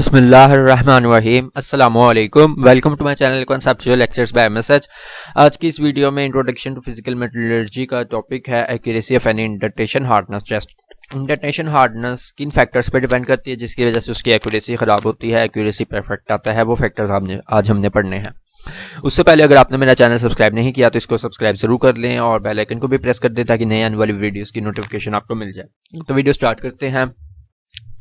बिस्मिल्लाहिर्रहमानिर्रहीम अस्सलामुअलैकुम। Welcome to my channel conceptual lectures by MSH. आज की इस वीडियो में इंट्रोडक्शन टू फिजिकल मेटलर्जी का टॉपिक है accuracy of any indentation hardness test. Indentation hardness किन फैक्टर्स पर डिपेंड करती है जिसकी वजह से उसकी एक्यूरेसी खराब होती है, एक्यूरेसी परफेक्ट आता है, वो फैक्टर्स आज हमने पढ़ने हैं। उससे पहले अगर आपने मेरा चैनल सब्सक्राइब नहीं किया तो इसको सब्सक्राइब जरूर कर लें और बेल आइकन को भी प्रेस कर दें ताकि नए आने वाली वीडियोस की नोटिफिकेशन आपको मिल जाए। तो वीडियो स्टार्ट करते हैं।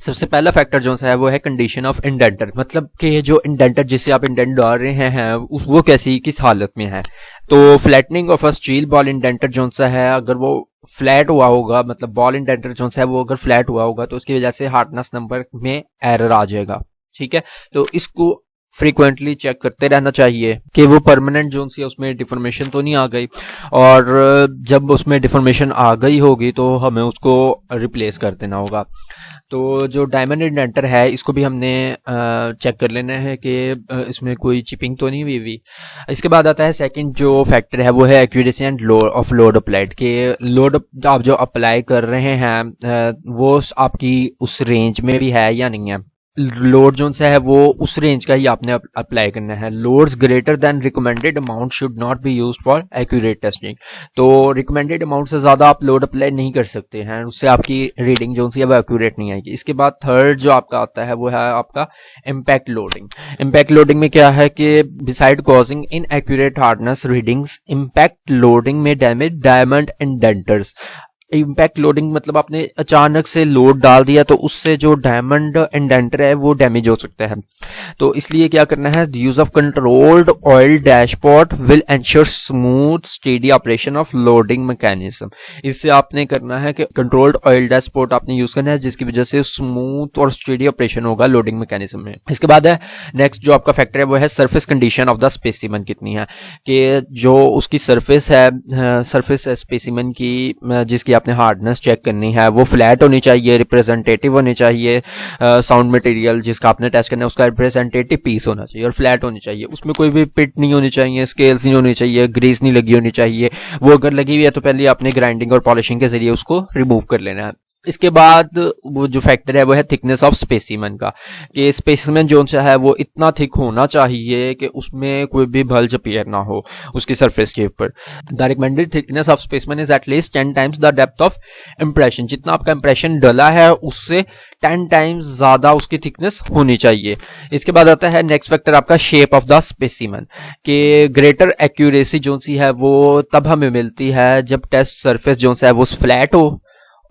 सबसे पहला फैक्टर जो है वो है कंडीशन ऑफ इंडेंटर, मतलब कि जो इंडेंटर जिससे आप इंडेंट डाल रहे हैं वो कैसी किस हालत में है। तो flattening of a steel ball indenter जो सा है, अगर वो फ्लैट हुआ होगा, मतलब बॉल इंडेंटर जो है वो अगर फ्लैट हुआ होगा तो उसकी वजह से हार्डनेस नंबर में एरर आ जाएगा। ठीक है, तो इसको फ्रीक्वेंटली चेक करते रहना चाहिए कि वो परमानेंट जोन सी है उसमें डिफॉर्मेशन तो नहीं आ गई, और जब उसमें डिफॉर्मेशन आ गई होगी तो हमें उसको रिप्लेस कर देना होगा। तो जो डायमंड इंडेंटर है इसको भी हमने चेक कर लेना है कि इसमें कोई चिपिंग तो नहीं हुई। इसके बाद आता है सेकंड जो फैक्टर है वो है accuracy end of load applied, के लोड आप जो अप्लाई कर रहे हैं वो आपकी उस रेंज में भी है या नहीं है। लोड जो है वो उस रेंज का ही आपने अप्लाई करना है। Loads greater than recommended amount should not be used for accurate testing. तो रिकमेंडेड अमाउंट से ज्यादा आप लोड अप्लाई नहीं कर सकते हैं, उससे आपकी रीडिंग जो है वो एक्यूरेट नहीं आएगी। इसके बाद थर्ड जो आपका आता है वो है आपका इम्पैक्ट लोडिंग। इम्पैक्ट लोडिंग में क्या है कि beside causing inaccurate hardness readings, impact loading में damage diamond indenters. Impact loading मतलब आपने अचानक से लोड डाल दिया तो उससे जो डायमंड इंडेंटर है वो डैमेज हो सकता है। तो इसलिए क्या करना है, use of controlled oil dashboard will ensure smooth steady operation of loading mechanism. इससे आपने करना है कि कंट्रोल्ड ऑयल डैशबोर्ड आपने यूज करना है जिसकी वजह से स्मूथ और स्टेडी ऑपरेशन होगा लोडिंग मैकेनिज्म में। इसके बाद है नेक्स्ट जो आपका फैक्टर है वो है surface condition of the specimen कितनी है, कि जो उसकी सरफेस है, सरफेस स्पेसिमन की जिसकी आपने हार्डनेस चेक करनी है वो फ्लैट होनी चाहिए, रिप्रेजेंटेटिव होनी चाहिए। साउंड मटेरियल जिसका आपने टेस्ट करना है उसका रिप्रेजेंटेटिव पीस होना चाहिए और फ्लैट होनी चाहिए। उसमें कोई भी पिट नहीं होनी चाहिए, स्केल्स नहीं होनी चाहिए, ग्रीस नहीं लगी होनी चाहिए। वो अगर लगी हुई है तो पहले आपने ग्राइंडिंग और पॉलिशिंग के जरिए उसको रिमूव कर लेना है। इसके बाद वो जो फैक्टर है वो है थिकनेस ऑफ स्पेसिमन का, कि स्पेसिमन जो है वो इतना थिक होना चाहिए कि उसमें कोई भी बल्ज अपीयर ना हो उसकी सरफेस के ऊपर। The recommended thickness of specimen is at least 10 times the depth of impression. जितना आपका इंप्रेशन डला है उससे 10 टाइम्स ज्यादा उसकी थिकनेस होनी चाहिए। इसके बाद आता है नेक्स्ट फैक्टर आपका शेप ऑफ द स्पेसिमन, के ग्रेटर एक्यूरेसी जो सी है वो तब हमें मिलती है जब टेस्ट सरफेस जो है वो फ्लैट हो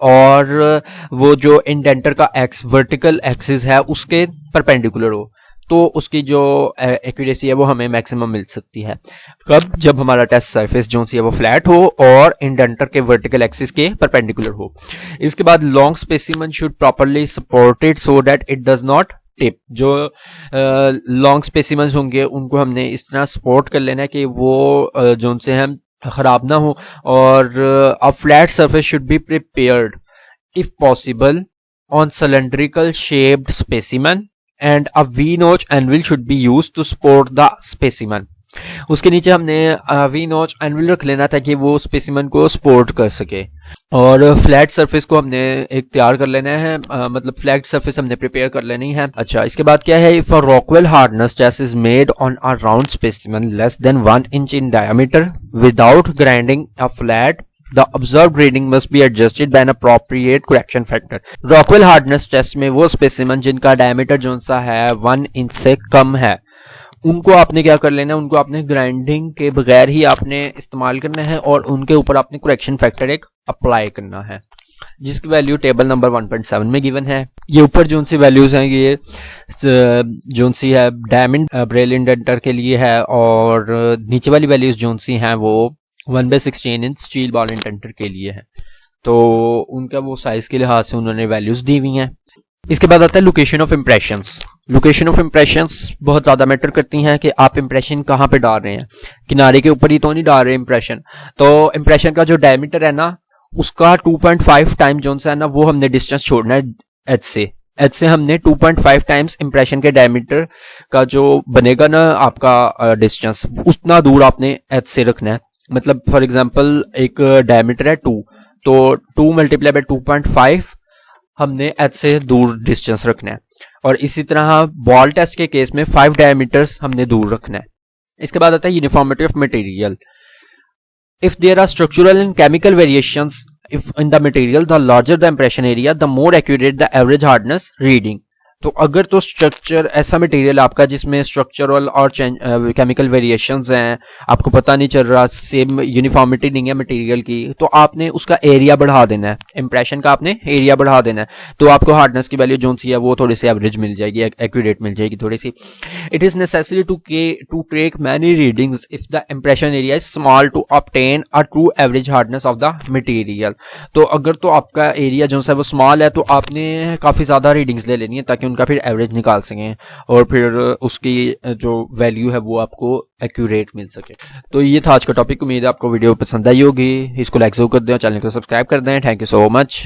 और वो जो इंडेंटर का एक्स वर्टिकल एक्सिस है उसके परपेंडिकुलर हो, तो उसकी जो एक्यूरेसी है वो हमें मैक्सिमम मिल सकती है। कब? जब हमारा टेस्ट सरफेस जो है वो फ्लैट हो और इंडेंटर के वर्टिकल एक्सिस के परपेंडिकुलर हो। इसके बाद long specimen should properly supported so that it does not tip. जो लॉन्ग स्पेसिमन होंगे उनको हमने इस तरह सपोर्ट कर लेना है कि वो जो से हम खराब ना हो, और a flat surface should be prepared if possible on cylindrical shaped specimen and a V notch anvil should be used to support the specimen. उसके नीचे हमने वी नोच एनविल रख लेना था कि वो स्पेसिमन को सपोर्ट कर सके, और फ्लैट सरफेस को हमने एक तैयार कर लेना है, मतलब फ्लैट सरफेस हमने प्रिपेयर कर लेनी है। अच्छा, इसके बाद क्या है, if a Rockwell hardness test is made on a round specimen less than 1 inch in diameter without grinding a flat, the observed reading must be adjusted by an appropriate correction factor। Rockwell hardness test में वो specimen जिनका diameter जो सा है 1 inch से कम है उनको आपने क्या कर लेना है, उनको आपने ग्राइंडिंग के बगैर ही आपने इस्तेमाल करना है और उनके ऊपर आपने करेक्शन फैक्टर एक अप्लाई करना है जिसकी वैल्यू टेबल नंबर 1.7 में गिवन है। ये ऊपर जो सी वैल्यूज हैं ये जो सी है डायमंड ब्रेल इंडेंटर के लिए है, और नीचे वाली वैल्यूज जो सी हैं वो 1/16 इंच स्टील बॉल इंडेंटर के लिए है। तो उनका वो साइज के लिहाज से उन्होंने वैल्यूज दी हुई हैं। इसके बाद आता है location of impressions. Location of impressions बहुत ज्यादा मैटर करती हैं कि आप इंप्रेशन कहाँ पे डाल रहे हैं। किनारे के ऊपर ही तो नहीं डाल रहे इंप्रेशन। तो इंप्रेशन का जो डायमीटर है ना उसका 2.5 टाइम जो है ना वो हमने डिस्टेंस छोड़ना है एच से। एच से हमने 2.5 टाइम्स इंप्रेशन के डायमीटर का जो बनेगा ना आपका डिस्टेंस, उतना दूर आपने एच से रखना है। मतलब फॉर एग्जांपल एक डायमीटर है 2, तो 2 × 2.5 हमने एच से दूर डिस्टेंस रखना है। और इसी तरह बॉल टेस्ट के केस में 5 डायमीटर्स हमने दूर रखना है। इसके बाद आता है uniformity of material. If there are structural and chemical variations if in the material, the larger the impression area, the more accurate the average hardness reading। तो अगर तो स्ट्रक्चर ऐसा मटेरियल आपका जिसमें स्ट्रक्चरल और केमिकल वेरिएशंस हैं, आपको पता नहीं चल रहा, सेम यूनिफॉर्मिटी नहीं है मटेरियल की, तो आपने उसका एरिया बढ़ा देना है, इंप्रेशन का आपने एरिया बढ़ा देना है, तो आपको हार्डनेस की वैल्यू जो सी है वो थोड़ी सी एवरेज मिल जाएगी, एक्यूरेट मिल जाएगी थोड़ी सी। It is necessary to take many readings if the impression area is small to obtain a true average hardness of the material. तो अगर तो आपका एरिया जो है वो स्मॉल है तो आपने काफी ज्यादा रीडिंग्स ले लेनी है ताकि उनका फिर एवरेज निकाल सकें और फिर उसकी जो वैल्यू है वो आपको एक्यूरेट मिल सके। तो ये था आज का टॉपिक। उम्मीद है आपको वीडियो पसंद आई होगी। इसको लाइक जरूर कर दें और चैनल को सब्सक्राइब कर दें। Thank you so much.